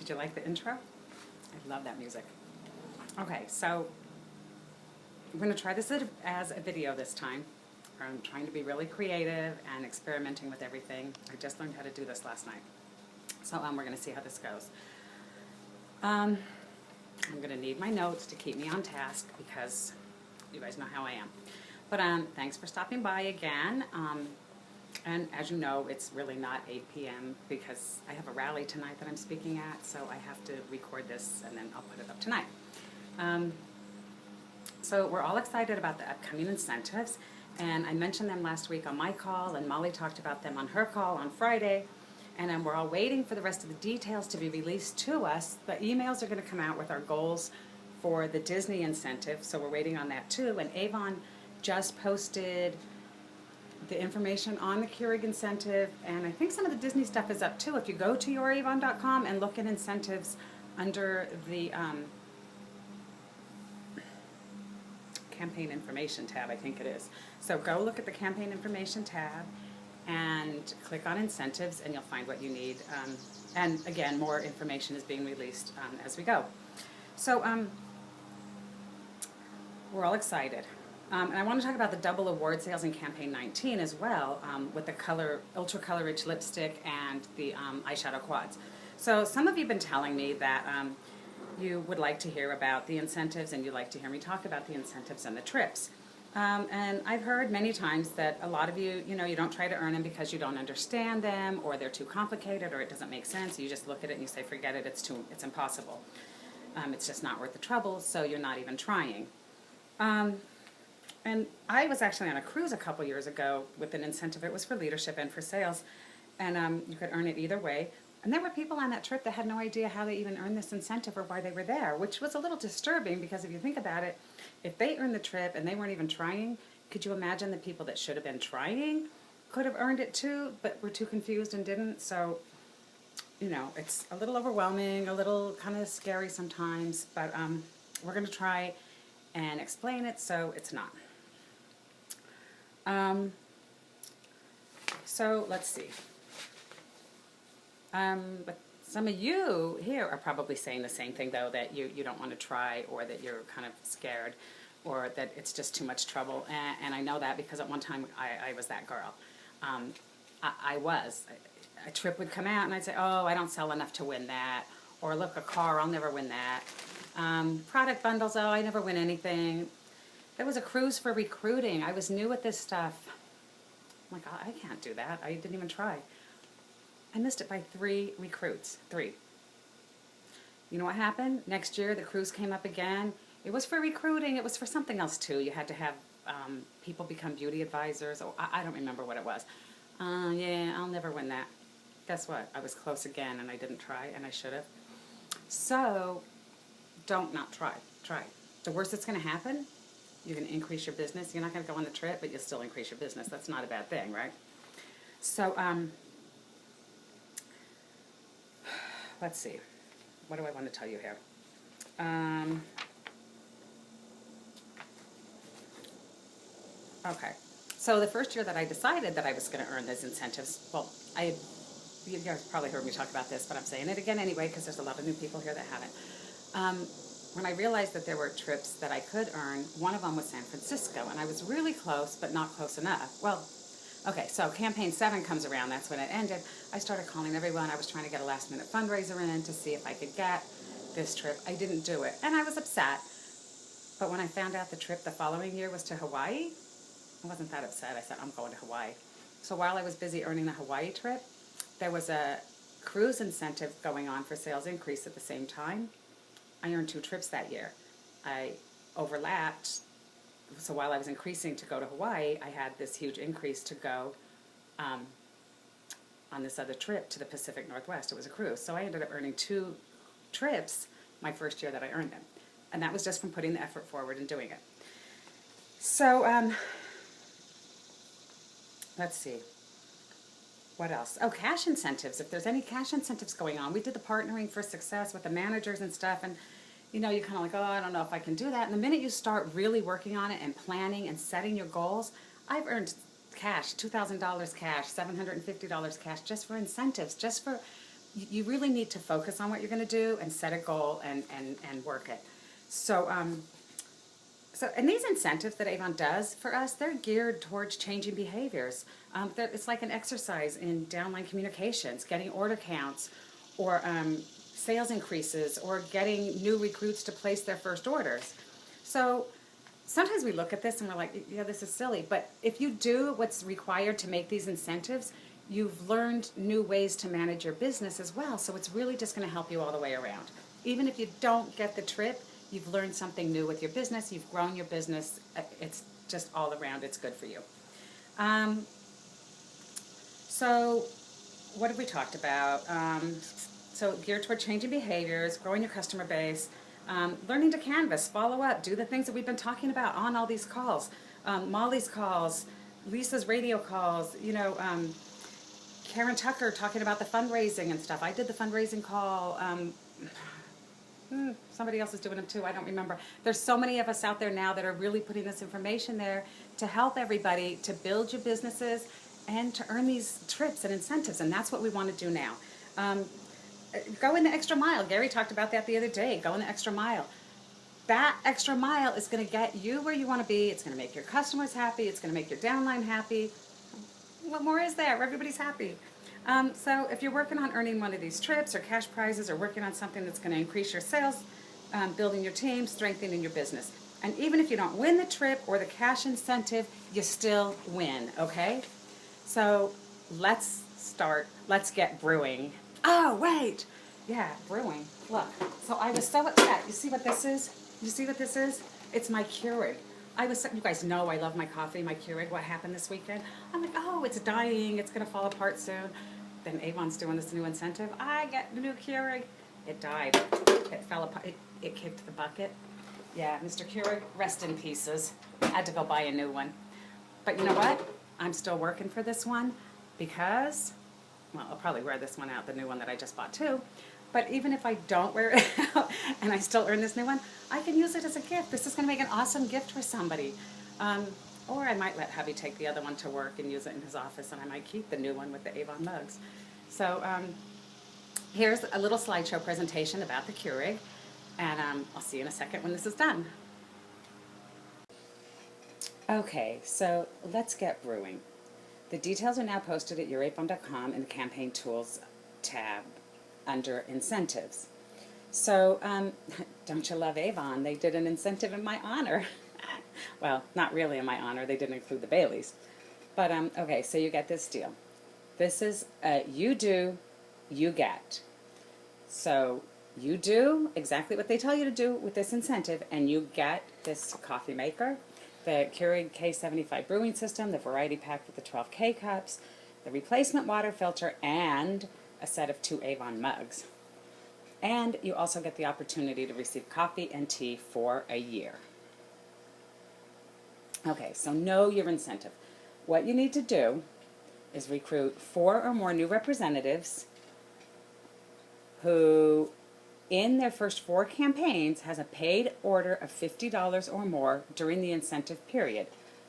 Did you like the intro? I love that music. Okay, so I'm going to try this as a video this time. I'm trying to be really creative and experimenting with everything. I just learned how to do this last night. So we're going to see how this goes. I'm going to need my notes to keep me on task because you guys know how I am. But thanks for stopping by again. And as you know, it's really not 8 p.m. because I have a rally tonight that I'm speaking at, so I have to record this and then I'll put it up tonight. So we're all excited about the upcoming incentives, and I mentioned them last week on my call, and Molly talked about them on her call on Friday, and then we're all waiting for the rest of the details to be released to us. The emails are going to come out with our goals for the Disney incentive, so we're waiting on that too, and AVON just posted the information on the Keurig incentive, and I think some of the Disney stuff is up too. If you go to youravon.com and look at incentives under the campaign information tab, I think it is. So go look at the campaign information tab and click on incentives and you'll find what you need. And again, more information is being released as we go. So we're all excited. And I want to talk about the double award sales in campaign 19 as well, with the ultra color rich lipstick and the eyeshadow quads. So some of you have been telling me that you would like to hear about the incentives and you'd like to hear me talk about the incentives and the trips. And I've heard many times that a lot of you, you don't try to earn them because you don't understand them, or they're too complicated, or it doesn't make sense. You just look at it and you say, forget it, it's impossible. It's just not worth the trouble, so you're not even trying. And I was actually on a cruise a couple years ago with an incentive. It was for leadership and for sales, and you could earn it either way. And there were people on that trip that had no idea how they even earned this incentive or why they were there, which was a little disturbing because if you think about it, if they earned the trip and they weren't even trying, could you imagine the people that should have been trying could have earned it too, but were too confused and didn't? So, it's a little overwhelming, a little kind of scary sometimes, but we're going to try and explain it so it's not. So let's see. But some of you here are probably saying the same thing, though, that you don't want to try, or that you're kind of scared, or that it's just too much trouble. And I know that because at one time I was that girl. I was. A trip would come out and I'd say, oh, I don't sell enough to win that. Or look, a car, I'll never win that. Product bundles, oh, I never win anything. There was a cruise for recruiting. I was new at this stuff. I'm like, oh, I can't do that. I didn't even try. I missed it by 3 recruits. 3. You know what happened? Next year, the cruise came up again. It was for recruiting. It was for something else, too. You had to have people become beauty advisors. Oh, I don't remember what it was. Yeah, I'll never win that. Guess what? I was close again, and I didn't try, and I should have. So, don't not try. Try. The worst that's going to happen, you're going to increase your business. You're not going to go on the trip, but you'll still increase your business. That's not a bad thing, right? So, let's see. What do I want to tell you here? Okay. So the first year that I decided that I was going to earn those incentives, well, you guys probably heard me talk about this, but I'm saying it again anyway because there's a lot of new people here that haven't. When I realized that there were trips that I could earn, one of them was San Francisco, and I was really close, but not close enough. Well, okay, so campaign 7 comes around, that's when it ended. I started calling everyone. I was trying to get a last-minute fundraiser in to see if I could get this trip. I didn't do it, and I was upset. But when I found out the trip the following year was to Hawaii, I wasn't that upset. I said, I'm going to Hawaii. So while I was busy earning the Hawaii trip, there was a cruise incentive going on for sales increase at the same time. I earned 2 trips that year. I overlapped. So while I was increasing to go to Hawaii, I had this huge increase to go on this other trip to the Pacific Northwest. It was a cruise. So I ended up earning 2 trips my first year that I earned them. And that was just from putting the effort forward and doing it. So let's see. What else? Oh, cash incentives. If there's any cash incentives going on. We did the Partnering for Success with the managers and stuff, and you're kind of like, oh, I don't know if I can do that. And the minute you start really working on it and planning and setting your goals, I've earned cash, $2,000 cash, $750 cash just for incentives, just for you really need to focus on what you're going to do and set a goal and work it. So, and these incentives that Avon does for us, they're geared towards changing behaviors. It's like an exercise in downline communications, getting order counts, or sales increases, or getting new recruits to place their first orders. So sometimes we look at this and we're like, yeah, this is silly. But if you do what's required to make these incentives, you've learned new ways to manage your business as well. So it's really just going to help you all the way around. Even if you don't get the trip, you've learned something new with your business. You've grown your business. It's just all around. It's good for you. So what have we talked about? So geared toward changing behaviors, growing your customer base, learning to canvas, follow up, do the things that we've been talking about on all these calls. Molly's calls, Lisa's radio calls, Karen Tucker talking about the fundraising and stuff. I did the fundraising call. Somebody else is doing them too. I don't remember. There's so many of us out there now that are really putting this information there to help everybody to build your businesses and to earn these trips and incentives. And that's what we want to do now. Go in the extra mile. Gary talked about that the other day. Go in the extra mile. That extra mile is going to get you where you want to be. It's going to make your customers happy. It's going to make your downline happy. What more is there? Everybody's happy. So if you're working on earning one of these trips or cash prizes, or working on something that's going to increase your sales, building your team, strengthening your business. And even if you don't win the trip or the cash incentive, you still win, okay? So let's start. Let's get brewing. Oh, wait. Yeah, brewing. Look. So I was so upset. You see what this is? You see what this is? It's my Keurig. You guys know I love my coffee, my Keurig. What happened this weekend? I'm like, oh, it's dying. It's going to fall apart soon. Then Avon's doing this new incentive. I get the new Keurig. It died. It fell apart. It kicked the bucket. Yeah, Mr. Keurig, rest in pieces. I had to go buy a new one. But you know what? I'm still working for this one because, well, I'll probably wear this one out, the new one that I just bought too. But even if I don't wear it out and I still earn this new one, I can use it as a gift. This is going to make an awesome gift for somebody. Or I might let hubby take the other one to work and use it in his office, and I might keep the new one with the AVON mugs. So here's a little slideshow presentation about the Keurig, and I'll see you in a second when this is done. Okay, so let's get brewing. The details are now posted at youravon.com in the Campaign Tools tab under Incentives. So, don't you love Avon? They did an incentive in my honor. Well, not really in my honor. They didn't include the Baileys. But, okay, so you get this deal. This is you do, you get. So, you do exactly what they tell you to do with this incentive, and you get this coffee maker, the Keurig K75 brewing system, the variety pack with the 12 K-cups, the replacement water filter, and a set of 2 AVON mugs. And you also get the opportunity to receive coffee and tea for a year. Okay, so know your incentive. What you need to do is recruit 4 or more new representatives who, in their first 4 campaigns, has a paid order of $50 or more during the incentive period,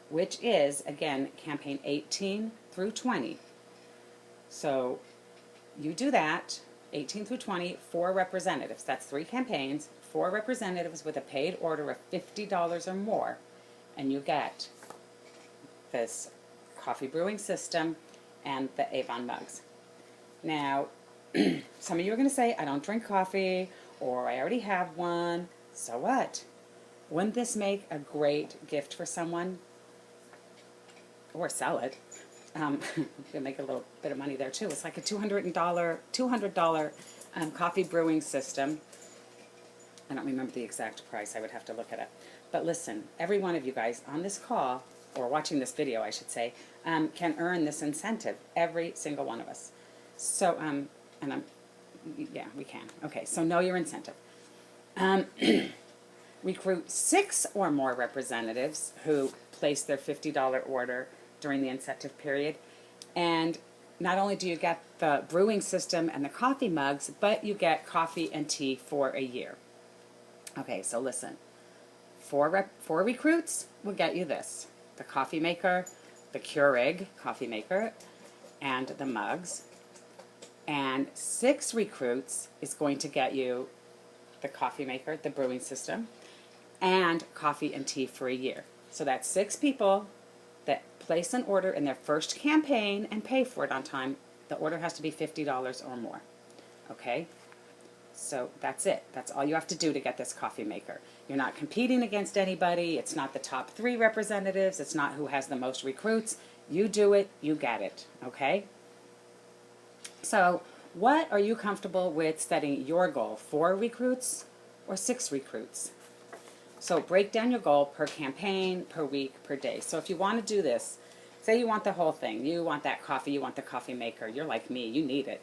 which is, again, campaign 18 through 20. So you do that, 18 through 20, 4 representatives. That's 3 campaigns, 4 representatives with a paid order of $50 or more, and you get this coffee brewing system and the AVON mugs. Now, some of you are going to say, I don't drink coffee, or I already have one. So what? Wouldn't this make a great gift for someone? Or sell it. You'll make a little bit of money there too. It's like a $200 coffee brewing system. I don't remember the exact price. I would have to look it up. But listen, every one of you guys on this call, or watching this video, I should say, can earn this incentive. Every single one of us. So, yeah, we can. Okay, so know your incentive. Recruit 6 or more representatives who place their $50 order during the incentive period. And not only do you get the brewing system and the coffee mugs, but you get coffee and tea for a year. Okay, so listen. 4 recruits will get you this. The coffee maker, the Keurig coffee maker, and the mugs. And 6 recruits is going to get you the coffee maker, the brewing system, and coffee and tea for a year. So that's 6 people that place an order in their first campaign and pay for it on time. The order has to be $50 or more. Okay? So that's it. That's all you have to do to get this coffee maker. You're not competing against anybody. It's not the top 3 representatives. It's not who has the most recruits. You do it, you get it. Okay? So what are you comfortable with setting your goal? 4 recruits or 6 recruits? So break down your goal per campaign, per week, per day. So if you want to do this, say you want the whole thing. You want that coffee, you want the coffee maker. You're like me, you need it.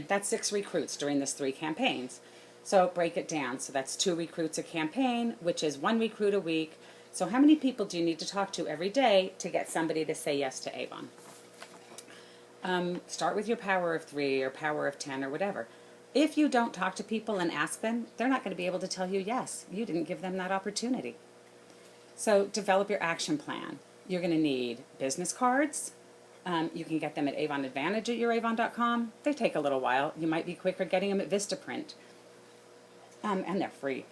That's 6 recruits during this 3 campaigns. So break it down. So that's 2 recruits a campaign, which is 1 recruit a week. So how many people do you need to talk to every day to get somebody to say yes to Avon? Start with your power of 3 or power of 10 or whatever. If you don't talk to people and ask them, they're not going to be able to tell you yes. You didn't give them that opportunity. So develop your action plan. You're going to need business cards. You can get them at Avon Advantage at youravon.com. They take a little while. You might be quicker getting them at Vistaprint. And they're free.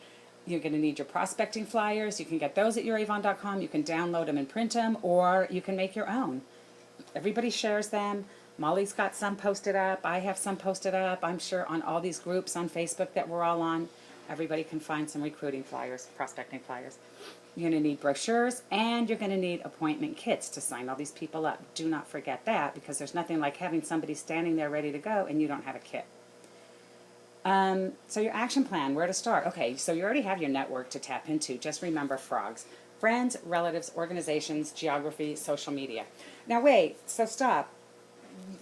You're going to need your prospecting flyers. You can get those at youravon.com. You can download them and print them, or you can make your own. Everybody shares them. Molly's got some posted up. I have some posted up. I'm sure on all these groups on Facebook that we're all on, everybody can find some recruiting flyers, prospecting flyers. You're going to need brochures, and you're going to need appointment kits to sign all these people up. Do not forget that, because there's nothing like having somebody standing there ready to go and you don't have a kit. So your action plan, where to start? Okay, so you already have your network to tap into. Just remember frogs. Friends, relatives, organizations, geography, social media. Now wait, so stop.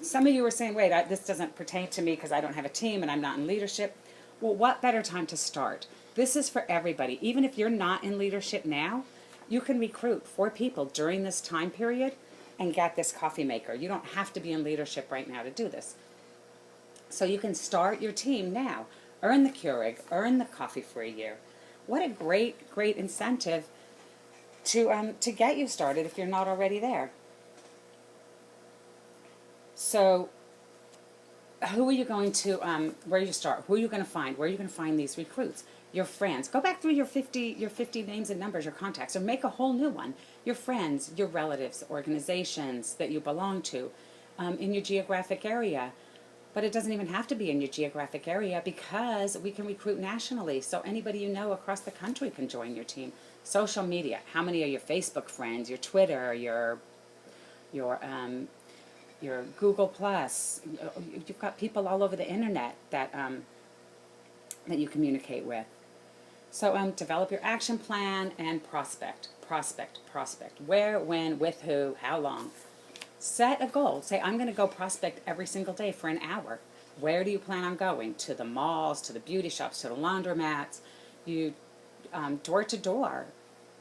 Some of you are saying, wait, this doesn't pertain to me because I don't have a team and I'm not in leadership. Well, what better time to start? This is for everybody. Even if you're not in leadership now, you can recruit 4 people during this time period and get this coffee maker. You don't have to be in leadership right now to do this. So you can start your team now. Earn the Keurig, earn the coffee for a year. What a great, great incentive to get you started if you're not already there. So who are you going to, where you start? Who are you going to find? Where are you going to find these recruits? Your friends. Go back through your 50 names and numbers, your contacts, or make a whole new one. Your friends, your relatives, organizations that you belong to, in your geographic area. But it doesn't even have to be in your geographic area, because we can recruit nationally. So anybody you know across the country can join your team. Social media. How many are your Facebook friends, your Twitter, your Google Plus? You've got people all over the internet that that you communicate with. So develop your action plan and prospect. Where, when, with who, how long. Set a goal. Say, I'm going to go prospect every single day for an hour. Where do you plan on going? To the malls, to the beauty shops, to the laundromats. You door to door.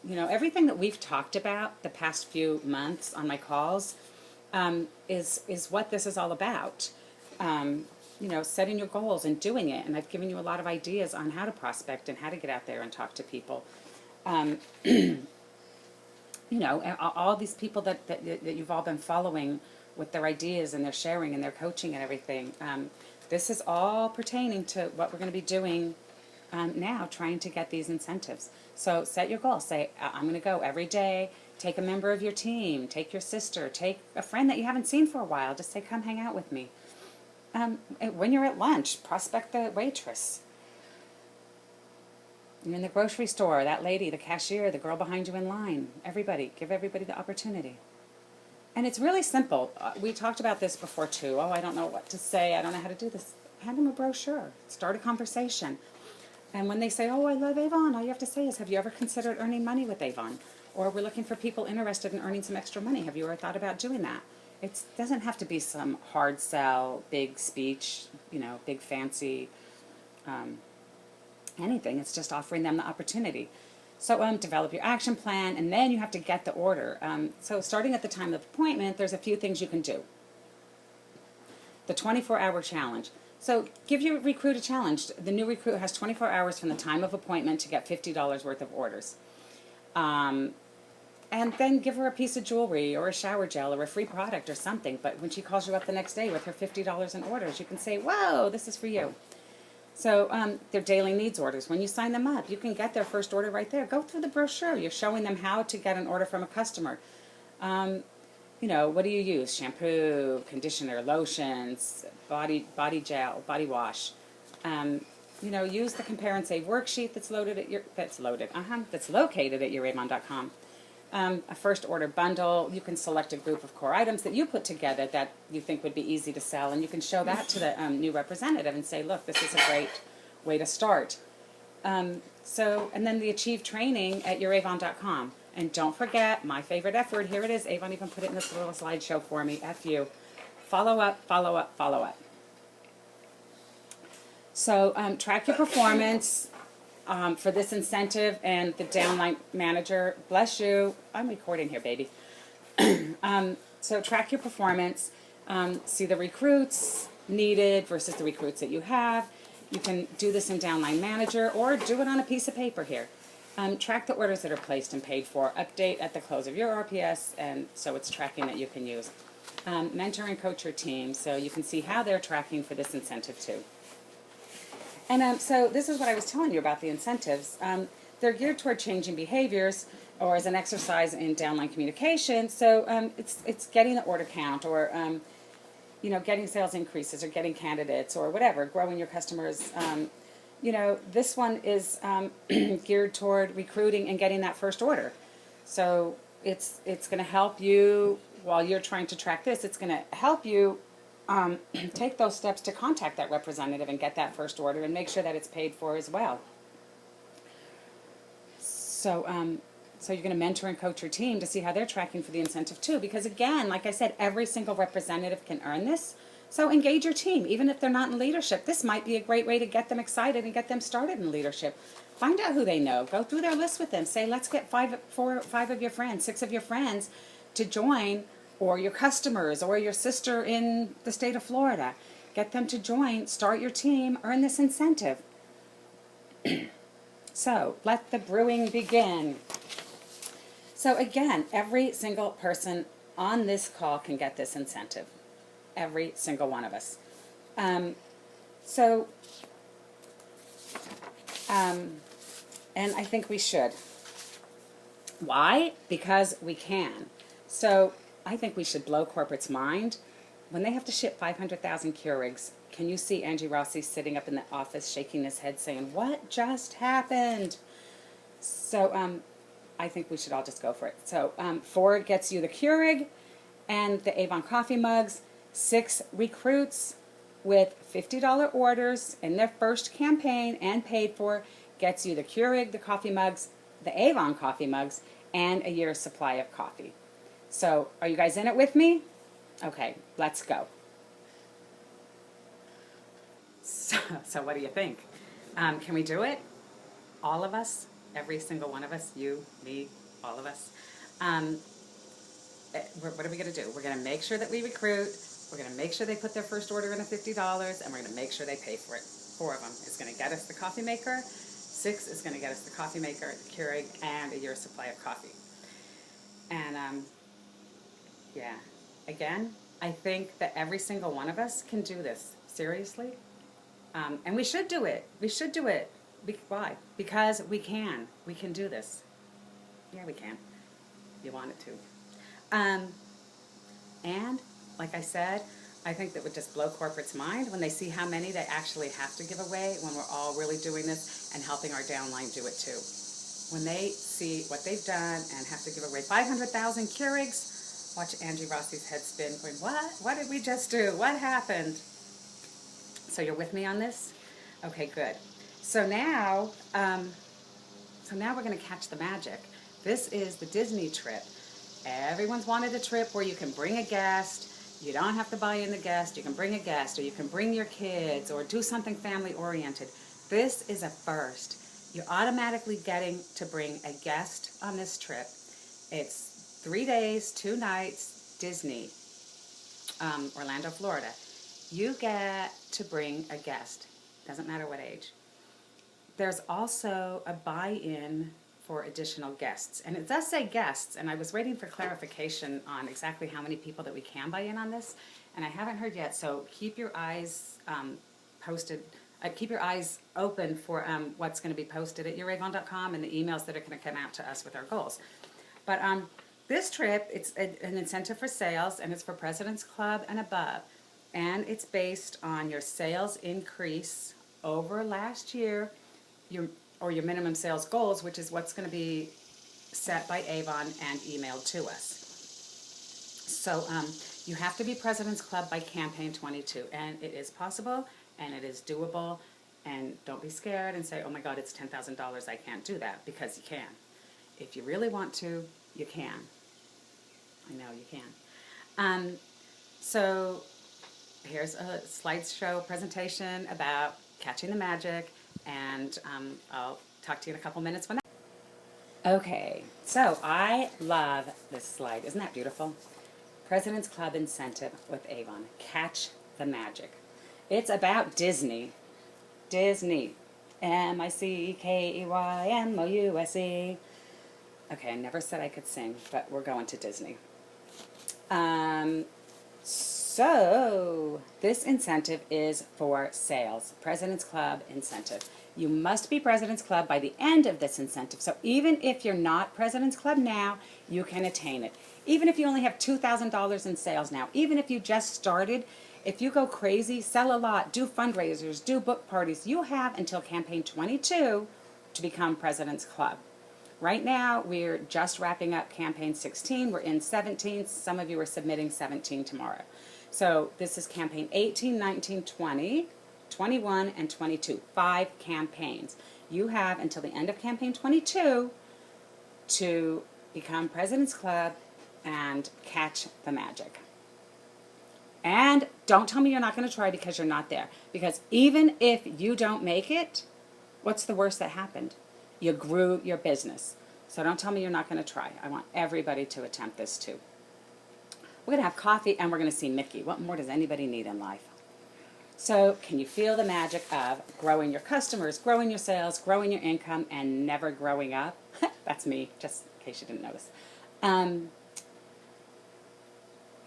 You know, everything that we've talked about the past few months on my calls is what this is all about. You know, setting your goals and doing it. And I've given you a lot of ideas on how to prospect and how to get out there and talk to people. You know, all these people that you've all been following with their ideas and their sharing and their coaching and everything. This is all pertaining to what we're going to be doing now, trying to get these incentives. So set your goal. Say, I'm going to go every day. Take a member of your team. Take your sister. Take a friend that you haven't seen for a while. Just say, come hang out with me. When you're at lunch, prospect the waitress. You're in the grocery store, that lady, the cashier, the girl behind you in line. Everybody, give everybody the opportunity. And it's really simple. We talked about this before too. Oh, I don't know what to say. I don't know how to do this. Hand them a brochure. Start a conversation. And when they say, oh, I love Avon, all you have to say is, have you ever considered earning money with Avon? Or we're looking for people interested in earning some extra money. Have you ever thought about doing that? It doesn't have to be some hard sell, big speech, you know, big fancy anything. It's just offering them the opportunity. So develop your action plan, and then you have to get the order. So starting at the time of appointment, there's a few things you can do. The 24-hour challenge. So give your recruit a challenge. The new recruit has 24 hours from the time of appointment to get $50 worth of orders. And then give her a piece of jewelry or a shower gel or a free product or something. But when she calls you up the next day with her $50 in orders, you can say, whoa, this is for you. So their daily needs orders. When you sign them up, you can get their first order right there. Go through the brochure. You're showing them how to get an order from a customer. You know, what do you use? Shampoo, conditioner, lotions, body gel, body wash. You know, use the compare and save worksheet that's located at youravon.com. A first order bundle. You can select a group of core items that you put together that you think would be easy to sell, and you can show that to the new representative and say, look, this is a great way to start. And then the Achieve training at youravon.com. And don't forget, my favorite F word, here it is. Avon even put it in this little slideshow for me, F you. Follow up, follow up, follow up. So track your performance for this incentive, and the downline manager, bless you, I'm recording here, baby. So track your performance, see the recruits needed versus the recruits that you have. You can do this in downline manager or do it on a piece of paper here. Track the orders that are placed and paid for, update at the close of your RPS, and so it's tracking that you can use. Mentor and coach your team so you can see how they're tracking for this incentive too. And so this is what I was telling you about the incentives. They're geared toward changing behaviors or as an exercise in downline communication. So it's getting the order count or you know, getting sales increases or getting candidates or whatever, growing your customers. You know, this one is geared toward recruiting and getting that first order. So it's going to help you while you're trying to track this. It's going to help you take those steps to contact that representative and get that first order and make sure that it's paid for as well. So so you're going to mentor and coach your team to see how they're tracking for the incentive too. Because again, like I said, every single representative can earn this. So engage your team, even if they're not in leadership. This might be a great way to get them excited and get them started in leadership. Find out who they know. Go through their list with them. Say, let's get five of your friends, 6 of your friends to join, or your customers, or your sister in the state of Florida. Get them to join, start your team, earn this incentive. So let the brewing begin. So again, every single person on this call can get this incentive. Every single one of us. And I think we should. Why? Because we can. So I think we should blow corporate's mind. When they have to ship 500,000 Keurigs, can you see Angie Rossi sitting up in the office shaking his head saying, what just happened? So I think we should all just go for it. So 4 gets you the Keurig and the Avon coffee mugs. 6 recruits with $50 orders in their first campaign and paid for gets you the Keurig, the coffee mugs, the Avon coffee mugs, and a year's supply of coffee. So are you guys in it with me? Okay, let's go. So what do you think? Can we do it? All of us? Every single one of us? You, me, all of us? What are we going to do? We're going to make sure that we recruit. We're going to make sure they put their first order in at $50, and we're going to make sure they pay for it. 4 of them is going to get us the coffee maker. 6 is going to get us the coffee maker, the Keurig, and a year's supply of coffee. And yeah, again, I think that every single one of us can do this. Seriously. And we should do it. We should do it. Why? Because we can. We can do this. Yeah, we can. You want it to. And like I said, I think that would just blow corporate's mind when they see how many they actually have to give away when we're all really doing this and helping our downline do it too. When they see what they've done and have to give away 500,000 Keurigs, watch Angie Rossi's head spin going, what? What did we just do? What happened? So you're with me on this? Okay, good. So now we're going to catch the magic. This is the Disney trip. Everyone's wanted a trip where you can bring a guest. You don't have to buy in the guest. You can bring a guest, or you can bring your kids, or do something family-oriented. This is a first. You're automatically getting to bring a guest on this trip. It's 3 days, 2 nights, Disney, Orlando, Florida. You get to bring a guest. Doesn't matter what age. There's also a buy-in for additional guests. And it does say guests, and I was waiting for clarification on exactly how many people that we can buy in on this, and I haven't heard yet, so keep your eyes keep your eyes open for what's going to be posted at youravon.com and the emails that are going to come out to us with our goals. But this trip, it's an incentive for sales, and it's for President's Club and above. And it's based on your sales increase over last year, your minimum sales goals, which is what's going to be set by Avon and emailed to us. So you have to be President's Club by campaign 22, and it is possible, and it is doable, and don't be scared and say, oh my God, it's $10,000, I can't do that, because you can. If you really want to, you can. I know you can. So here's a slideshow presentation about catching the magic, and I'll talk to you in a couple minutes when that. Okay, so I love this slide. Isn't that beautiful? President's Club incentive with Avon. Catch the magic. It's about Disney. Disney. MICKEYMOUSE. Okay, I never said I could sing, but we're going to Disney. So, this incentive is for sales. President's Club incentive. You must be President's Club by the end of this incentive. So even if you're not President's Club now, you can attain it. Even if you only have $2,000 in sales now, even if you just started, if you go crazy, sell a lot, do fundraisers, do book parties, you have until campaign 22 to become President's Club. Right now, we're just wrapping up campaign 16. We're in 17. Some of you are submitting 17 tomorrow. So this is campaign 18, 19, 20, 21, and 22. 5 campaigns. You have until the end of campaign 22 to become President's Club and catch the magic. And don't tell me you're not going to try because you're not there. Because even if you don't make it, what's the worst that happened? You grew your business. So don't tell me you're not going to try. I want everybody to attempt this too. We're going to have coffee and we're going to see Mickey. What more does anybody need in life? So can you feel the magic of growing your customers, growing your sales, growing your income, and never growing up? That's me, just in case you didn't notice.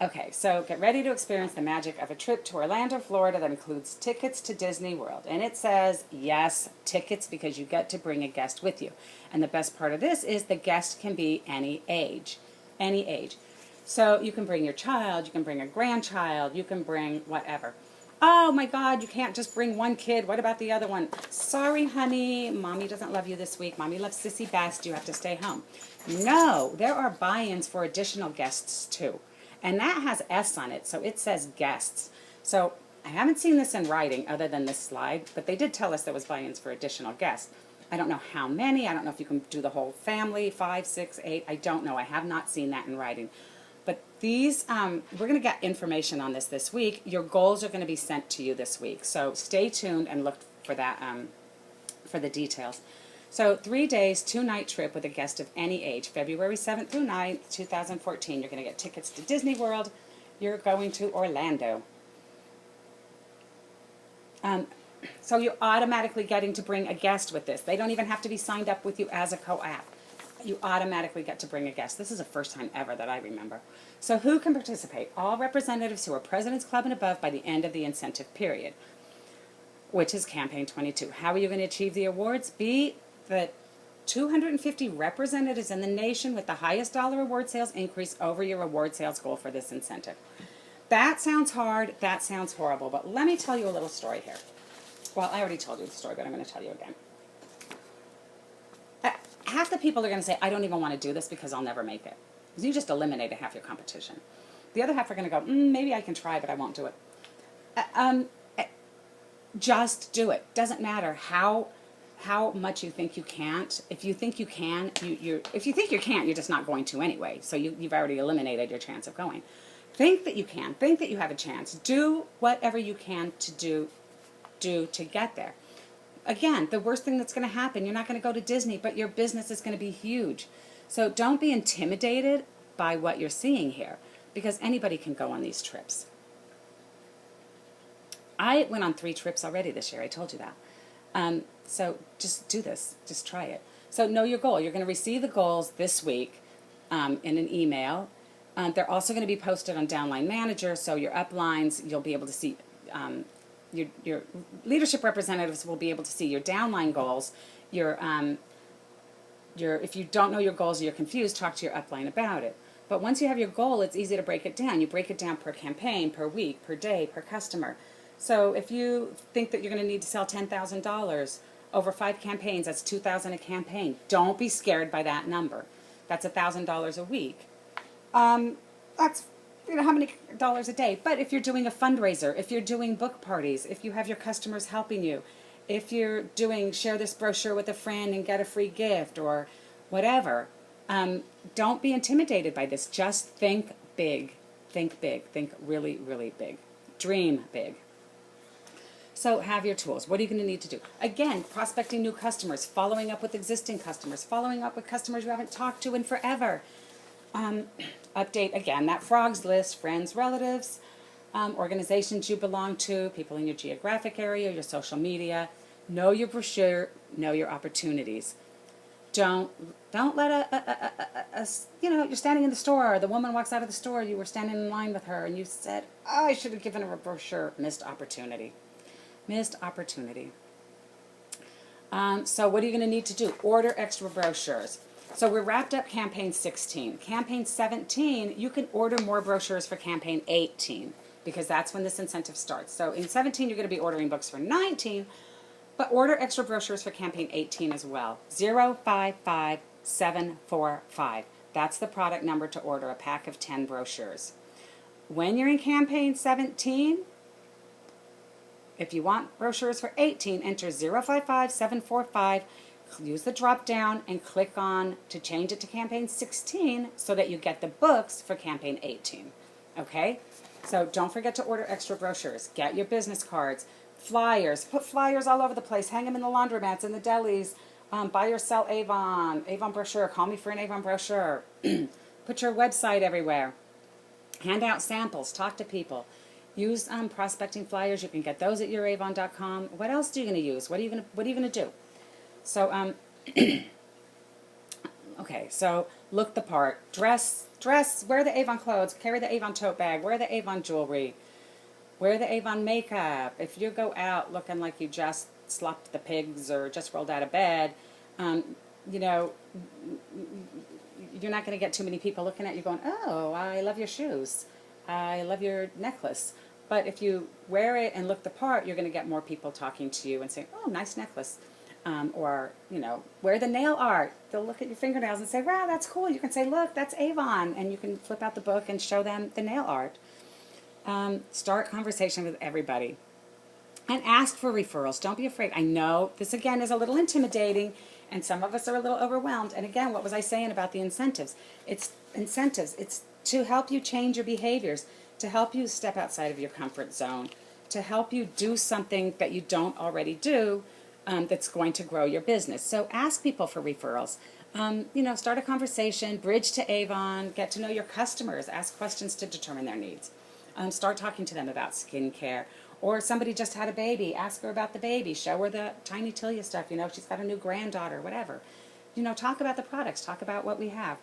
Okay, so get ready to experience the magic of a trip to Orlando, Florida that includes tickets to Disney World. And it says, yes, tickets, because you get to bring a guest with you. And the best part of this is the guest can be any age. Any age. So you can bring your child, you can bring a grandchild, you can bring whatever. Oh my God, you can't just bring one kid. What about the other one? Sorry, honey, Mommy doesn't love you this week. Mommy loves Sissy best. You have to stay home. No, there are buy-ins for additional guests too. And that has S on it, so it says guests. So I haven't seen this in writing other than this slide, but they did tell us there was buy-ins for additional guests. I don't know how many. I don't know if you can do the whole family, 5, 6, 8. I don't know. I have not seen that in writing. But these, we're going to get information on this week. Your goals are going to be sent to you this week. So stay tuned and look for that, for the details. So 3 days, 2-night trip with a guest of any age, February 7th through 9th, 2014. You're going to get tickets to Disney World. You're going to Orlando. So you're automatically getting to bring a guest with this. They don't even have to be signed up with you as a co-app. You automatically get to bring a guest. This is the first time ever that I remember. So who can participate? All representatives who are President's Club and above by the end of the incentive period, which is campaign 22. How are you going to achieve the awards? Be the 250 representatives in the nation with the highest dollar award sales increase over your award sales goal for this incentive. That sounds hard. That sounds horrible. But let me tell you a little story here. Well, I already told you the story, but I'm going to tell you again. Half the people are going to say, I don't even want to do this because I'll never make it. Because you just eliminated half your competition. The other half are going to go, maybe I can try, but I won't do it. Just do it. Doesn't matter how much you think you can't. If you think you can, if you think you can't, you're just not going to anyway. So you've already eliminated your chance of going. Think that you can. Think that you have a chance. Do whatever you can to do to get there. Again, the worst thing that's going to happen, you're not going to go to Disney, but your business is going to be huge. So don't be intimidated by what you're seeing here, because anybody can go on these trips. I went on 3 trips already this year. I told you that. So just do this. Just try it. So know your goal. You're going to receive the goals this week in an email. They're also going to be posted on Downline Manager, so your uplines, you'll be able to see, your leadership representatives will be able to see your downline goals. If you don't know your goals or you're confused, talk to your upline about it. But once you have your goal, it's easy to break it down. You break it down per campaign, per week, per day, per customer. So if you think that you're going to need to sell $10,000 over 5 campaigns, that's $2,000 a campaign. Don't be scared by that number. That's $1,000 a week. That's how many dollars a day. But if you're doing a fundraiser, if you're doing book parties, if you have your customers helping you, if you're doing share this brochure with a friend and get a free gift or whatever, don't be intimidated by this. Just think big. Think big. Think really, really big. Dream big. So have your tools. What are you going to need to do? Again, prospecting new customers, following up with existing customers, following up with customers you haven't talked to in forever. Update, again, that frogs list, friends, relatives, organizations you belong to, people in your geographic area, your social media. Know your brochure, know your opportunities. Don't let you're standing in the store, the woman walks out of the store, you were standing in line with her, and you said, oh, I should have given her a brochure. Missed opportunity. Missed opportunity. So what are you going to need to do? Order extra brochures. So we're wrapped up campaign 16. Campaign 17, you can order more brochures for campaign 18 because that's when this incentive starts. So in 17, you're going to be ordering books for 19, but order extra brochures for campaign 18 as well. 055745. That's the product number to order a pack of 10 brochures. When you're in campaign 17, if you want brochures for 18, enter 055745. Use the drop down and click on to change it to campaign 16 so that you get the books for campaign 18. Okay? So don't forget to order extra brochures. Get your business cards, flyers. Put flyers all over the place. Hang them in the laundromats, in the delis. Buy or sell AVON. AVON brochure. Call me for an AVON brochure. Put your website everywhere. Hand out samples. Talk to people. Use prospecting flyers. You can get those at youravon.com. What else are you going to use? What are you going to do? So, okay, so look the part. Dress, wear the Avon clothes, carry the Avon tote bag, wear the Avon jewelry, wear the Avon makeup. If you go out looking like you just slopped the pigs or just rolled out of bed, you're not going to get too many people looking at you going, oh, I love your shoes. I love your necklace. But if you wear it and look the part, you're going to get more people talking to you and saying, oh, nice necklace. Or, wear the nail art. They'll look at your fingernails and say, wow, that's cool. You can say, look, that's Avon. And you can flip out the book and show them the nail art. Start conversation with everybody. And ask for referrals. Don't be afraid. I know this, again, is a little intimidating, and some of us are a little overwhelmed. And again, what was I saying about the incentives? It's incentives. It's to help you change your behaviors, to help you step outside of your comfort zone, to help you do something that you don't already do, that's going to grow your business. So ask people for referrals. Start a conversation, bridge to Avon, get to know your customers, ask questions to determine their needs. Start talking to them about skincare. Or somebody just had a baby, ask her about the baby, show her the Tiny Tilia stuff, she's got a new granddaughter, whatever. Talk about the products, talk about what we have.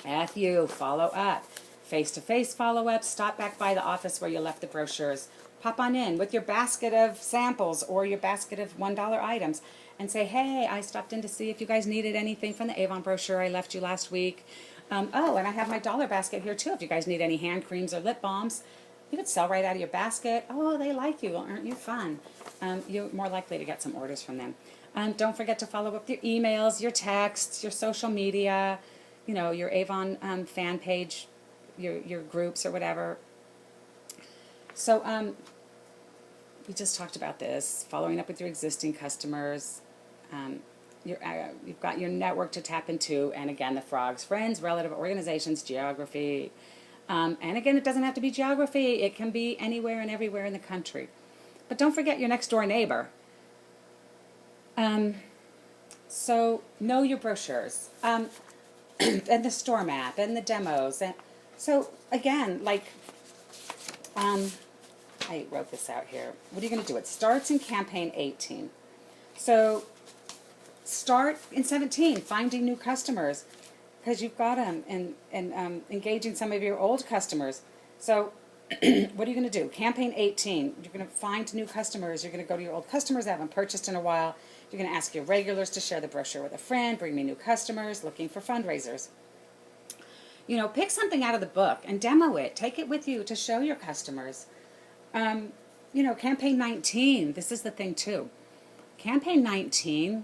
Follow up. Face-to-face follow-up, stop back by the office where you left the brochures. Pop on in with your basket of samples or your basket of $1 items and say, hey, I stopped in to see if you guys needed anything from the Avon brochure I left you last week. Oh, and I have my dollar basket here too if you guys need any hand creams or lip balms. You could sell right out of your basket. Oh, they like you. Aren't you fun? You're more likely to get some orders from them. Don't forget to follow up with your emails, your texts, your social media, your Avon fan page, your groups or whatever. So we just talked about this, following up with your existing customers. You've got your network to tap into, and again, the frogs, friends, relative organizations, geography. And again, it doesn't have to be geography. It can be anywhere and everywhere in the country. But don't forget your next door neighbor. So know your brochures, and the store map, and the demos. And so again, I wrote this out here. What are you going to do? It starts in campaign 18. So start in 17, finding new customers, because you've got them, and engaging some of your old customers. So what are you going to do? Campaign 18, you're going to find new customers. You're going to go to your old customers that haven't purchased in a while. You're going to ask your regulars to share the brochure with a friend, bring me new customers, looking for fundraisers. You know, pick something out of the book and demo it. Take it with you to show your customers. You know, campaign 19, this is the thing too. Campaign 19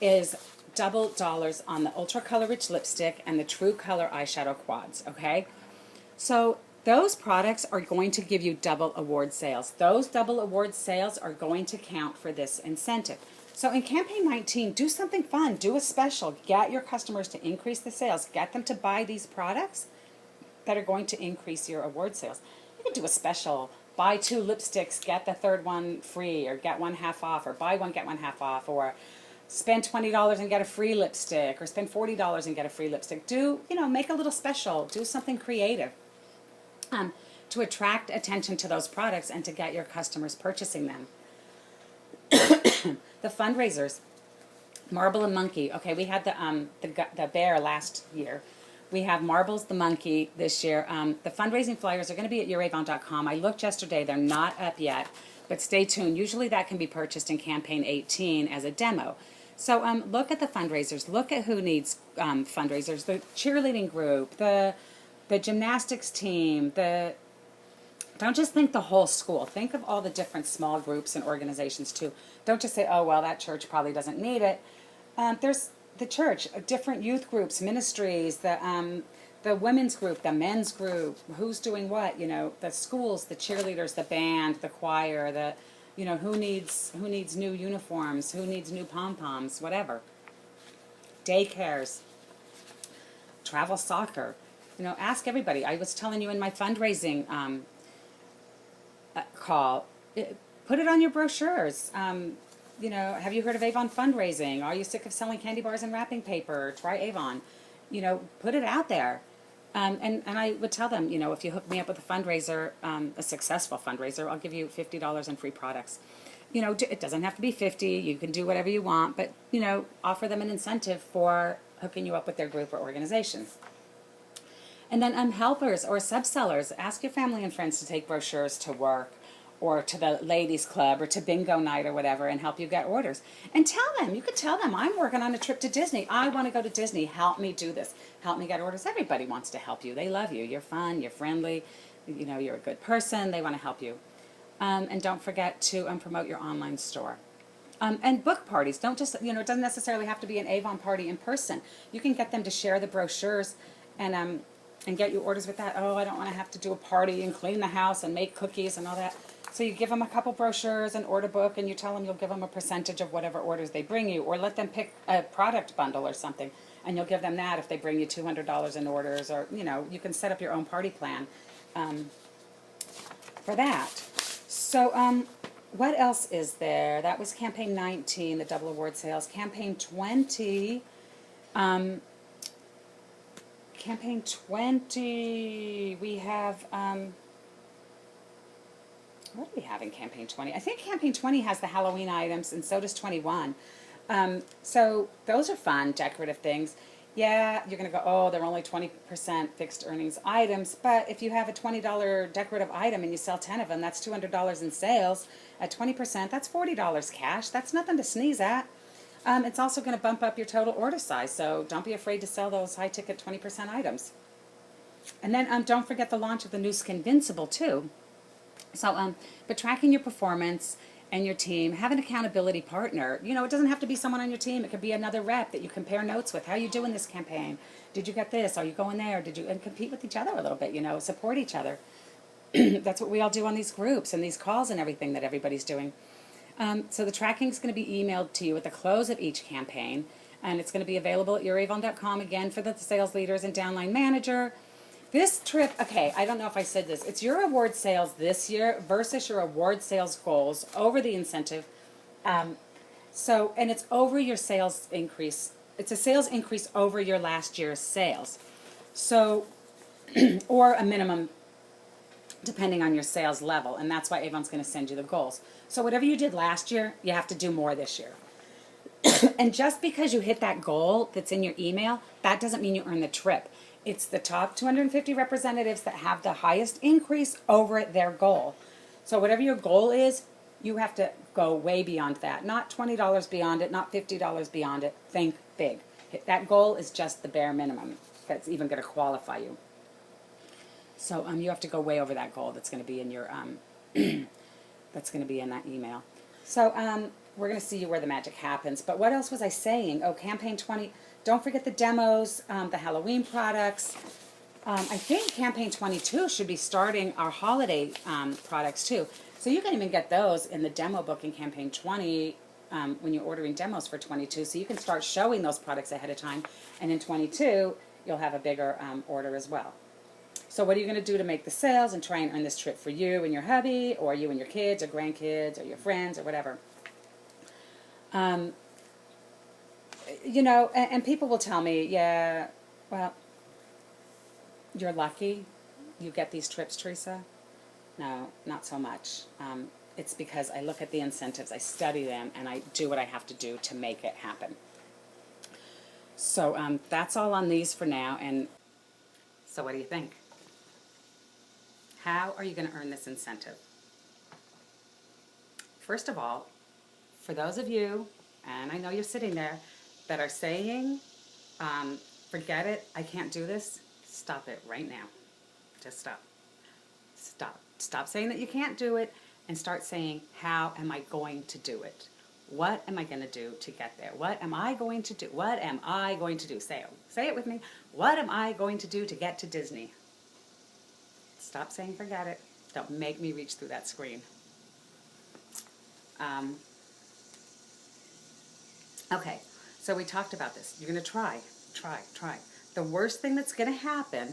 is double dollars on the Ultra Color Rich lipstick and the True Color eyeshadow quads, okay? So those products are going to give you double award sales. Those double award sales are going to count for this incentive. So in campaign 19, do something fun, do a special, get your customers to increase the sales, get them to buy these products that are going to increase your award sales. You can do a special, buy 2 lipsticks, get the third one free, or get one half off, or buy one, get one half off, or spend $20 and get a free lipstick, or spend $40 and get a free lipstick. Do, you know, make a little special, do something creative to attract attention to those products and to get your customers purchasing them. The fundraisers, Marble and Monkey. Okay, we had the bear last year. We have Marbles the Monkey this year. The fundraising flyers are going to be at youravon.com. I looked yesterday. They're not up yet, but stay tuned. Usually that can be purchased in campaign 18 as a demo. So look at the fundraisers. Look at who needs fundraisers. The cheerleading group, the gymnastics team, don't just think the whole school. Think of all the different small groups and organizations too. Don't just say, oh, well, that church probably doesn't need it. There's the church, different youth groups, ministries, the women's group, the men's group, who's doing what, you know, the schools, the cheerleaders, the band, the choir, you know, who needs new uniforms, who needs new pom-poms, whatever. Daycares, travel soccer. You know, ask everybody. I was telling you in my fundraising call, put it on your brochures. You know, have you heard of Avon fundraising? Are you sick of selling candy bars and wrapping paper? Try Avon. You know, put it out there. And I would tell them, you know, if you hook me up with a fundraiser, a successful fundraiser, I'll give you $50 in free products. You know, it doesn't have to be 50. You can do whatever you want, but, you know, offer them an incentive for hooking you up with their group or organization. And then helpers or subsellers, ask your family and friends to take brochures to work or to the ladies club or to bingo night or whatever and help you get orders. And tell them, you could tell them, I'm working on a trip to Disney. I want to go to Disney. Help me do this. Help me get orders. Everybody wants to help you. They love you. You're fun. You're friendly. You know, you're a good person. They want to help you. And don't forget to promote your online store. And book parties. Don't just, you know, it doesn't necessarily have to be an Avon party in person. You can get them to share the brochures and get you orders with that. Oh, I don't want to have to do a party and clean the house and make cookies and all that. So you give them a couple brochures, an order book, and you tell them you'll give them a percentage of whatever orders they bring you, or let them pick a product bundle or something, and you'll give them that if they bring you $200 in orders, or, you know, you can set up your own party plan for that. So what else is there? That was campaign 19, the double award sales. Campaign 20... Campaign 20, we have, what do we have in Campaign 20? I think Campaign 20 has the Halloween items, and so does 21. So those are fun, decorative things. Yeah, you're going to go, oh, they're only 20% fixed earnings items, but if you have a $20 decorative item and you sell 10 of them, that's $200 in sales. At 20%, that's $40 cash. That's nothing to sneeze at. It's also going to bump up your total order size, so don't be afraid to sell those high-ticket 20% items. And then don't forget the launch of the new Skinvincible, too. So, but tracking your performance and your team, have an accountability partner. You know, it doesn't have to be someone on your team. It could be another rep that you compare notes with. How are you doing this campaign? Did you get this? Are you going there? And compete with each other a little bit, you know, support each other. That's what we all do on these groups and these calls and everything that everybody's doing. So the tracking is going to be emailed to you at the close of each campaign, and it's going to be available at youravon.com again for the sales leaders and downline manager. This trip, okay, I don't know if I said this. It's your award sales this year versus your award sales goals over the incentive. And it's over your sales increase. It's a sales increase over your last year's sales. So, or a minimum depending on your sales level, and that's why Avon's going to send you the goals. So whatever you did last year, you have to do more this year. And just because you hit that goal that's in your email, that doesn't mean you earn the trip. It's the top 250 representatives that have the highest increase over their goal. So whatever your goal is, you have to go way beyond that. Not $20 beyond it, not $50 beyond it. Think big. That goal is just the bare minimum that's even going to qualify you. So you have to go way over that goal that's going to be in your that's going to be in that email. So we're going to see where the magic happens. But what else was I saying? Oh, campaign 20. Don't forget the demos, the Halloween products. I think campaign 22 should be starting our holiday products too. So you can even get those in the demo book in campaign 20 when you're ordering demos for 22. So you can start showing those products ahead of time. And in 22, you'll have a bigger order as well. So what are you going to do to make the sales and try and earn this trip for you and your hubby, or you and your kids or grandkids or your friends or whatever? You know, and people will tell me, yeah, well, you're lucky you get these trips, Theresa. No, not so much. It's because I look at the incentives, I study them, and I do what I have to do to make it happen. So that's all on these for now. And so what do you think? How are you going to earn this incentive? First of all, for those of you, and I know you're sitting there, that are saying, forget it, I can't do this, stop it right now. Just stop. Stop. Stop saying that you can't do it and start saying, how am I going to do it? What am I going to do to get there? What am I going to do? What am I going to do? Say it with me. What am I going to do to get to Disney? Stop saying forget it. Don't make me reach through that screen. Okay, so we talked about this. You're going to try. The worst thing that's going to happen,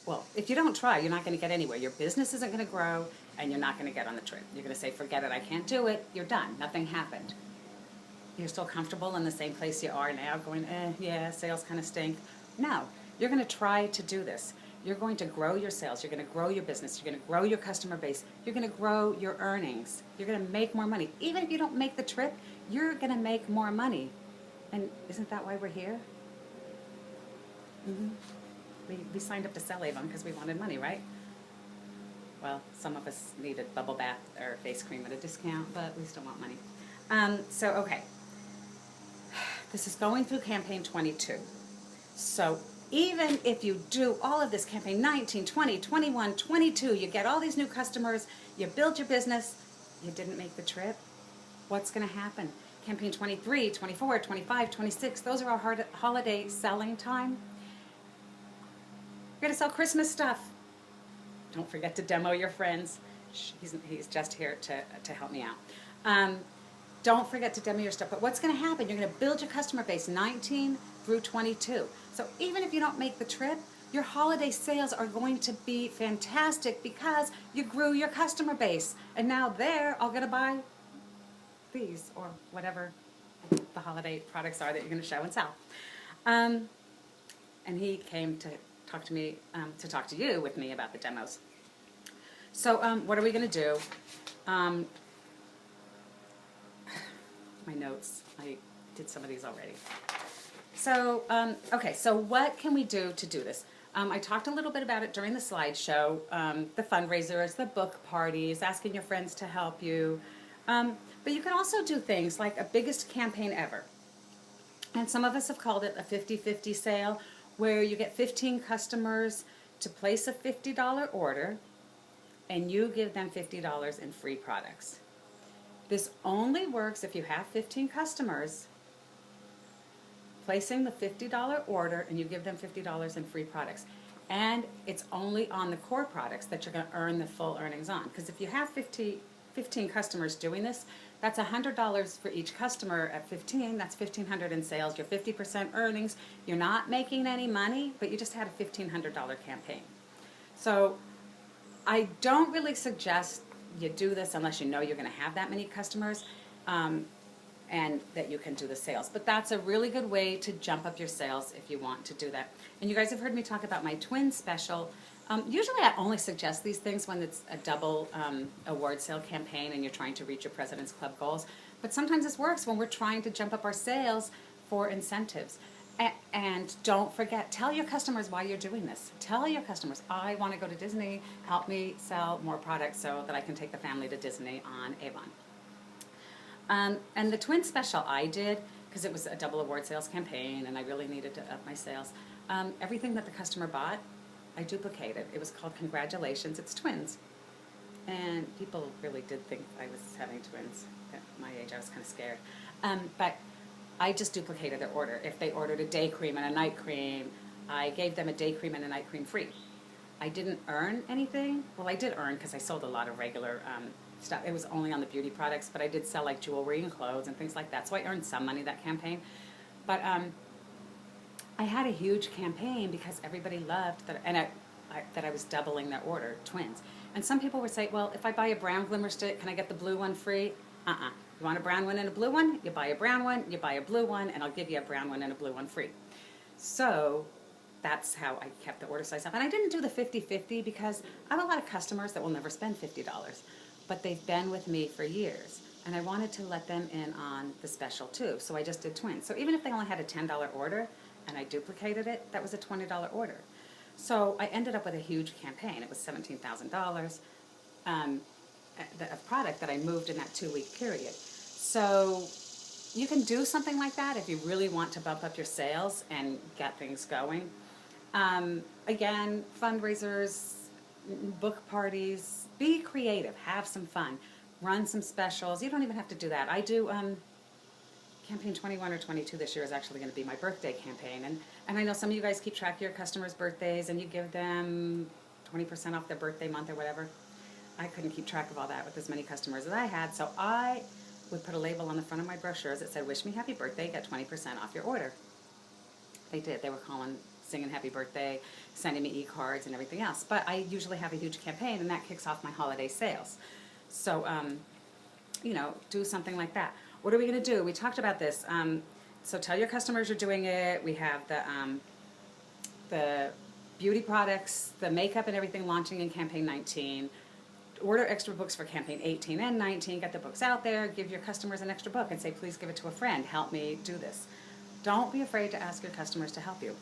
well, if you don't try, you're not going to get anywhere. Your business isn't going to grow, and you're not going to get on the trip. You're going to say, forget it, I can't do it. You're done. Nothing happened. You're still comfortable in the same place you are now, going, yeah, sales kind of stink. No, you're going to try to do this. You're going to grow your sales. You're going to grow your business. You're going to grow your customer base. You're going to grow your earnings. You're going to make more money. Even if you don't make the trip, you're going to make more money. And isn't that why we're here? We signed up to sell AVON because we wanted money, right? Well, some of us needed bubble bath or face cream at a discount, but we still want money. So, okay. This is going through campaign 22. So even if you do all of this campaign 19, 20, 21, 22, you get all these new customers, you build your business, you didn't make the trip, what's going to happen? Campaign 23, 24, 25, 26, those are our holiday selling time. You're going to sell Christmas stuff. Don't forget to demo your friends. He's just here to help me out. Don't forget to demo your stuff. But what's going to happen? You're going to build your customer base 19 through 22. So even if you don't make the trip, your holiday sales are going to be fantastic because you grew your customer base. And now they're all going to buy these or whatever the holiday products are that you're going to show and sell. And he came to talk to me, to talk to you with me about the demos. So what are we going to do? My notes, I did some of these already. So, okay, so what can we do to do this? I talked a little bit about it during the slideshow, the fundraisers, the book parties, asking your friends to help you. But you can also do things like a biggest campaign ever. And some of us have called it a 50-50 sale, where you get 15 customers to place a $50 order, and you give them $50 in free products. This only works if you have 15 customers placing the $50 order and you give them $50 in free products. And it's only on the core products that you're going to earn the full earnings on. Because if you have 15 customers doing this, that's $100 for each customer at 15. That's $1,500 in sales. Your 50% earnings. You're not making any money, but you just had a $1,500 campaign. So I don't really suggest you do this unless you know you're going to have that many customers and that you can do the sales. But that's a really good way to jump up your sales if you want to do that. And you guys have heard me talk about my twin special. Usually I only suggest these things when it's a double award sale campaign and you're trying to reach your President's Club goals. But sometimes this works when we're trying to jump up our sales for incentives. And don't forget, tell your customers why you're doing this. Tell your customers, I want to go to Disney, help me sell more products so that I can take the family to Disney on AVON. And the twin special I did, because it was a double award sales campaign and I really needed to up my sales, everything that the customer bought, I duplicated. It was called Congratulations, It's Twins. And people really did think I was having twins. At my age, I was kind of scared. But I just duplicated their order. If they ordered a day cream and a night cream, I gave them a day cream and a night cream free. I didn't earn anything. Well, I did earn because I sold a lot of regular stuff. It was only on the beauty products, but I did sell like jewelry and clothes and things like that. So I earned some money that campaign. But I had a huge campaign because everybody loved that, and that I was doubling their order, twins. And some people would say, well, if I buy a brown glimmer stick, can I get the blue one free? You want a brown one and a blue one? You buy a brown one, you buy a blue one, and I'll give you a brown one and a blue one free. So that's how I kept the order size up. And I didn't do the 50-50 because I have a lot of customers that will never spend $50, but they've been with me for years. And I wanted to let them in on the special too, so I just did twins. So even if they only had a $10 order and I duplicated it, that was a $20 order. So I ended up with a huge campaign. It was $17,000 of product that I moved in that 2-week period. So you can do something like that if you really want to bump up your sales and get things going. Again, fundraisers, book parties, be creative, have some fun, run some specials. You don't even have to do that. I do campaign 21 or 22 this year is actually going to be my birthday campaign. And I know some of you guys keep track of your customers' birthdays and you give them 20% off their birthday month or whatever. I couldn't keep track of all that with as many customers as I had, so I would put a label on the front of my brochures that said, wish me happy birthday, get 20% off your order. They did. They were calling, singing happy birthday, sending me e-cards and everything else. But I usually have a huge campaign, and that kicks off my holiday sales. So, you know, do something like that. What are we going to do? We talked about this. So tell your customers you're doing it. We have the beauty products, the makeup and everything launching in campaign 19. Order extra books for campaign 18 and 19. Get the books out there. Give your customers an extra book and say, please give it to a friend. Help me do this. Don't be afraid to ask your customers to help you.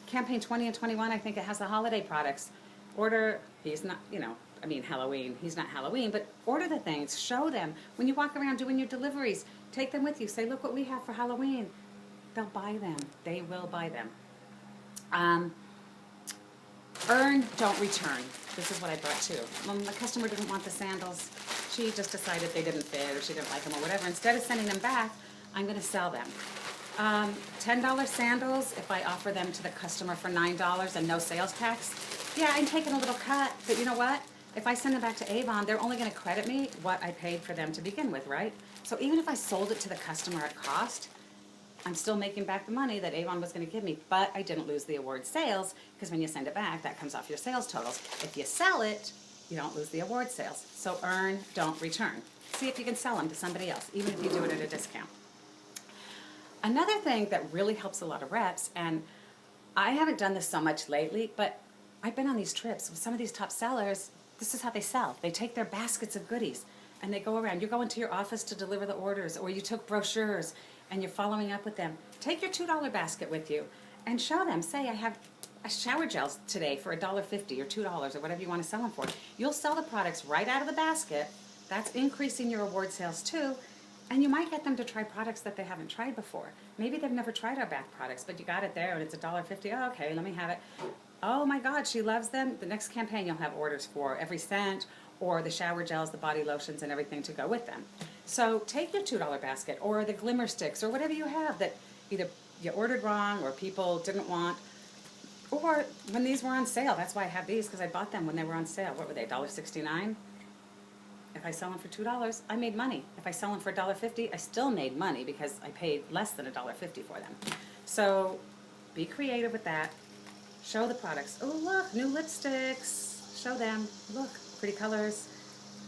Campaign 20 and 21, I think it has the holiday products. Order, he's not, you know, I mean Halloween. He's not Halloween, but order the things. Show them. When you walk around doing your deliveries, take them with you. Say, look what we have for Halloween. They'll buy them. They will buy them. Earn, don't return. This is what I brought too. When the customer didn't want the sandals, she just decided they didn't fit or she didn't like them or whatever. Instead of sending them back, I'm going to sell them. $10 sandals, if I offer them to the customer for $9 and no sales tax, yeah, I'm taking a little cut. But you know what? If I send them back to AVON, they're only going to credit me what I paid for them to begin with, right? So even if I sold it to the customer at cost, I'm still making back the money that AVON was going to give me, but I didn't lose the award sales because when you send it back, that comes off your sales totals. If you sell it, you don't lose the award sales. So earn, don't return. See if you can sell them to somebody else, even if you do it at a discount. Another thing that really helps a lot of reps, and I haven't done this so much lately, but I've been on these trips with some of these top sellers. This is how they sell. They take their baskets of goodies and they go around. You're going to your office to deliver the orders, or you took brochures and you're following up with them. Take your $2 basket with you and show them. Say, I have a shower gels today for $1.50 or $2 or whatever you want to sell them for. You'll sell the products right out of the basket. That's increasing your award sales too. And you might get them to try products that they haven't tried before. Maybe they've never tried our bath products, but you got it there and it's $1.50. Oh, okay, let me have it. Oh my God, she loves them. The next campaign you'll have orders for every scent or the shower gels, the body lotions, and everything to go with them. So take your $2 basket or the glimmer sticks or whatever you have that either you ordered wrong or people didn't want, or when these were on sale. That's why I have these, because I bought them when they were on sale. What were they, $1.69? If I sell them for $2, I made money. If I sell them for $1.50, I still made money because I paid less than $1.50 for them. So be creative with that. Show the products. Oh, look, new lipsticks. Show them. Look, pretty colors.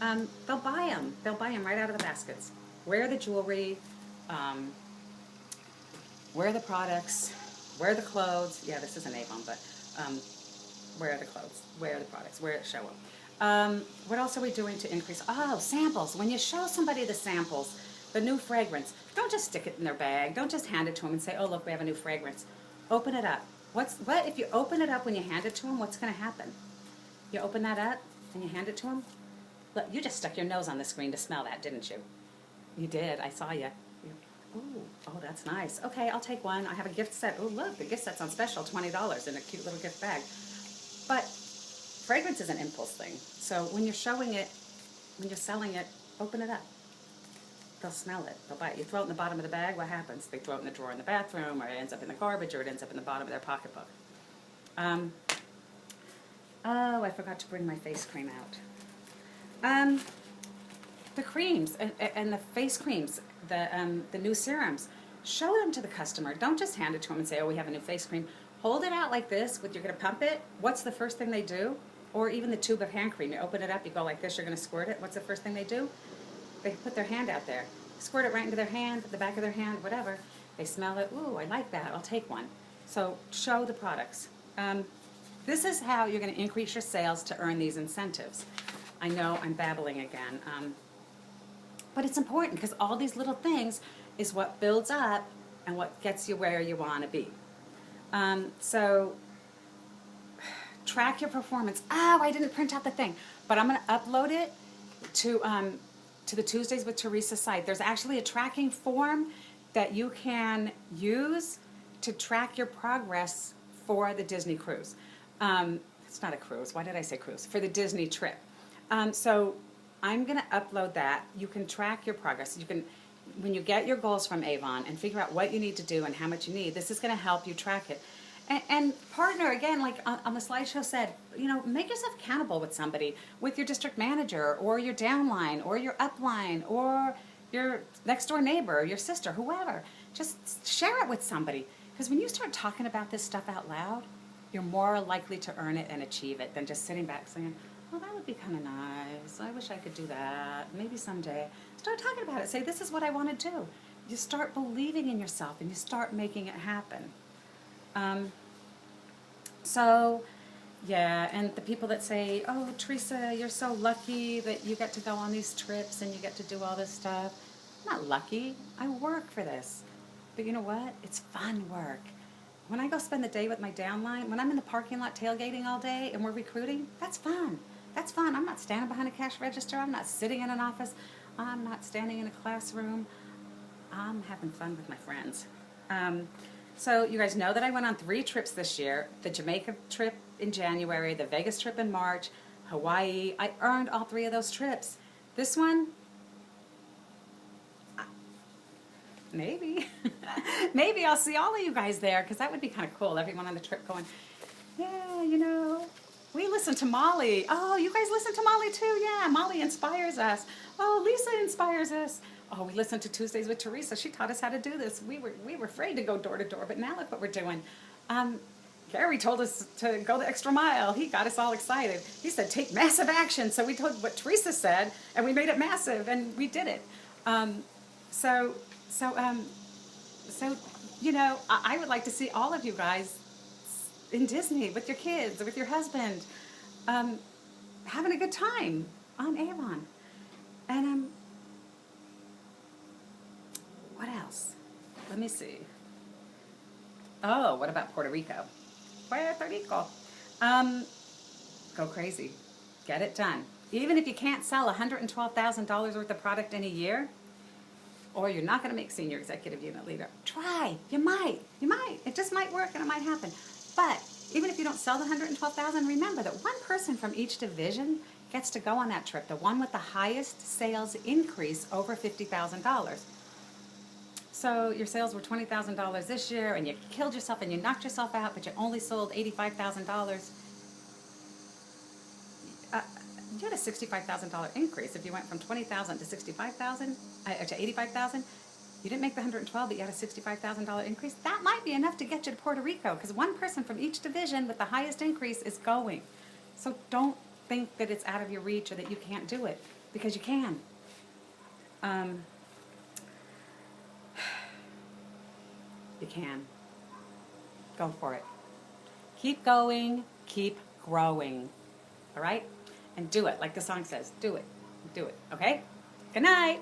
They'll buy them. They'll buy them right out of the baskets. Wear the jewelry. Wear the products. Wear the clothes. Yeah, this isn't AVON, but wear the clothes. Wear the products. Show What else are we doing to increase? Oh, samples. When you show somebody the samples, the new fragrance, don't just stick it in their bag. Don't just hand it to them and say, oh, look, we have a new fragrance. Open it up. What if you open it up when you hand it to them, what's going to happen? You open that up and you hand it to them? Look, you just stuck your nose on the screen to smell that, didn't you? You did. I saw you. Oh, that's nice. Okay, I'll take one. I have a gift set. Oh, look, the gift set's on special, $20 in a cute little gift bag. But fragrance is an impulse thing. So when you're showing it, when you're selling it, open it up. They'll smell it. They'll buy it. You throw it in the bottom of the bag, what happens? They throw it in the drawer in the bathroom, or it ends up in the garbage, or it ends up in the bottom of their pocketbook. Oh, I forgot to bring my face cream out. The creams and the face creams, the new serums, show them to the customer. Don't just hand it to them and say, oh, we have a new face cream. Hold it out like this, you're going to pump it. What's the first thing they do? Or even the tube of hand cream. You open it up, you go like this, you're going to squirt it. What's the first thing they do? They put their hand out there. Squirt it right into their hand, the back of their hand, whatever. They smell it. Ooh, I like that. I'll take one. So show the products. This is how you're going to increase your sales to earn these incentives. I know I'm babbling again. But it's important because all these little things is what builds up and what gets you where you want to be. So track your performance. Oh, I didn't print out the thing. But I'm going to upload it to the Tuesdays with Theresa site. There's actually a tracking form that you can use to track your progress for the Disney cruise. It's not a cruise. Why did I say cruise? For the Disney trip. So I'm going to upload that. You can track your progress. You can, when you get your goals from AVON and figure out what you need to do and how much you need, this is going to help you track it. And partner, again, like on the slideshow said, you know, make yourself accountable with somebody, with your district manager or your downline or your upline or your next door neighbor or your sister, whoever. Just share it with somebody. Because when you start talking about this stuff out loud, you're more likely to earn it and achieve it than just sitting back saying, well, that would be kind of nice. I wish I could do that. Maybe someday. Start talking about it. Say, this is what I want to do. You start believing in yourself and you start making it happen. So, yeah, and the people that say, oh, Theresa, you're so lucky that you get to go on these trips and you get to do all this stuff. I'm not lucky. I work for this. But you know what? It's fun work. When I go spend the day with my downline, when I'm in the parking lot tailgating all day and we're recruiting, that's fun. That's fun. I'm not standing behind a cash register. I'm not sitting in an office. I'm not standing in a classroom. I'm having fun with my friends. So you guys know that I went on 3 trips this year. The Jamaica trip in January, the Vegas trip in March, Hawaii. I earned all 3 of those trips. This one, maybe. Maybe I'll see all of you guys there because that would be kind of cool. Everyone on the trip going, yeah, you know, we listen to Molly. Oh, you guys listen to Molly too? Yeah, Molly inspires us. Oh, Lisa inspires us. Oh, we listened to Tuesdays with Theresa. She taught us how to do this. We were afraid to go door to door, but now look what we're doing. Gary told us to go the extra mile. He got us all excited. He said, take massive action. So we told what Theresa said, and we made it massive, and we did it. So you know, I would like to see all of you guys in Disney with your kids, with your husband, having a good time on AVON. And what else? Let me see. Oh, what about Puerto Rico? Puerto Rico. Go crazy. Get it done. Even if you can't sell $112,000 worth of product in a year, or you're not going to make senior executive unit leader, try. You might. You might. It just might work and it might happen. But even if you don't sell the $112,000, remember that one person from each division gets to go on that trip, the one with the highest sales increase over $50,000. So your sales were $20,000 this year, and you killed yourself and you knocked yourself out, but you only sold $85,000. You had a $65,000 increase if you went from $20,000 to $65,000 to $85,000. You didn't make the $112,000, but you had a $65,000 increase. That might be enough to get you to Puerto Rico, because one person from each division with the highest increase is going. So don't think that it's out of your reach or that you can't do it, because you can. You can. Go for it. Keep going. Keep growing. All right? and do it. Like the song says, do it. Do it, okay? Good night.